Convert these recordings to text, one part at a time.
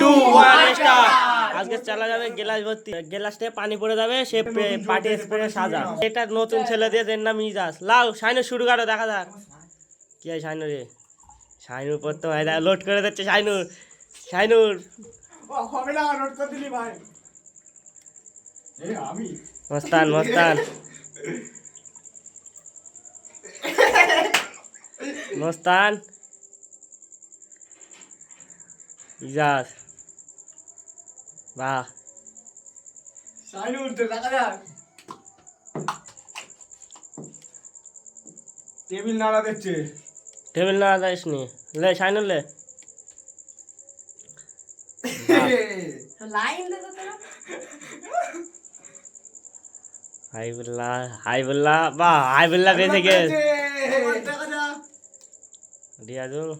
2 1 start. আজকে চালা যাবে গ্লাস ভর্তি, গ্লাসে পানি পড়ে যাবে, সে পার্টি স্প্রে সাজা। এটা নতুন ছেলে দিয়ে, এর নাম ইজাজ। লাও শাইনু শুরু করো, দেখা যাক কি হয়। শাইনু রে, শাইনুর প্রথম লোড করে দিচ্ছে শাইনুর। শাইনুর হবে না, নোট করে দিলি ভাই। আমি মস্তান মস্তান মস্তান ইজাজ। বাহ, শাইনু উঠতে দেখা যাক। টেবিল নাড়া দেখছে। টেবিল না যাইস নি, লে শাইনুর লে। হাইবুল্লাহ হাইবুল্লাহ, বাহ হাইবুল্লাহ বেঁচে গেছে। রিয়াজুল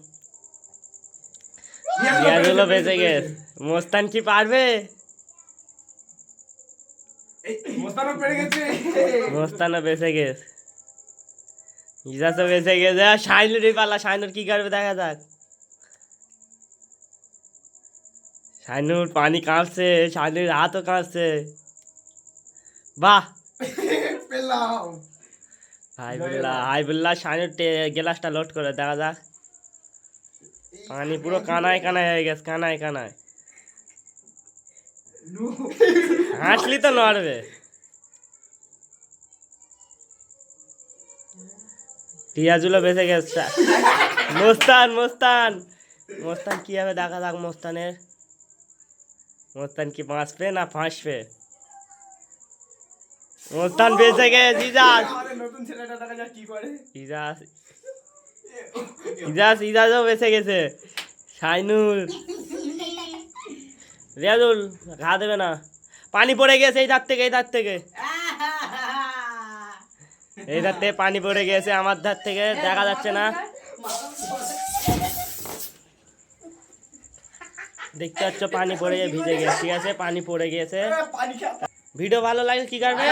রিয়াজুলও বেঁচে গেছে। মোস্তান কি পারবে? মোস্তানও বেঁচে গেছে, ইজাজও বেঁচে গেছে। শাইনুরই পালা, শাইনুর কি করবে দেখা যাক। শাইনুর পানি কাঁপছে, শাইনুর হাতও কাঁপছে। বাহ, হাইবুল্লাহ হাইবুল্লাহ শাইনুর গ্লাসটা লোড করে দেখা যাক। পানি পুরো কানায় কানায় হয়ে গেছে, কানায় কানায়। হাসলি তো নড়বে। রিয়াজুলও বেঁচে গেছে। মোস্তান মোস্তান মোস্তান কি হবে দেখা যাক। মোস্তানের, মোস্তান কি বাঁচবে না ফাঁসবে? মোস্তান বেঁচে গেছে। ইজাজ নতুন ছেলেটা দেখা যাক কি করে। ইজাজ ইজাজ ইজাজও বেঁচে গেছে। শাইনুর, রিয়াজুল ঘা দেবে না, পানি পড়ে গেছে এই ধার থেকে, এই ধার থেকে, এই ধার থেকে পানি পড়ে গেছে। আমার ধার থেকে দেখা যাচ্ছে না, দেখতে পাচ্ছ পানি পড়ে গিয়ে ভিজে গেছে। ঠিক আছে, পানি পড়ে গিয়েছে। ভিডিও ভালো লাগে কি করবে?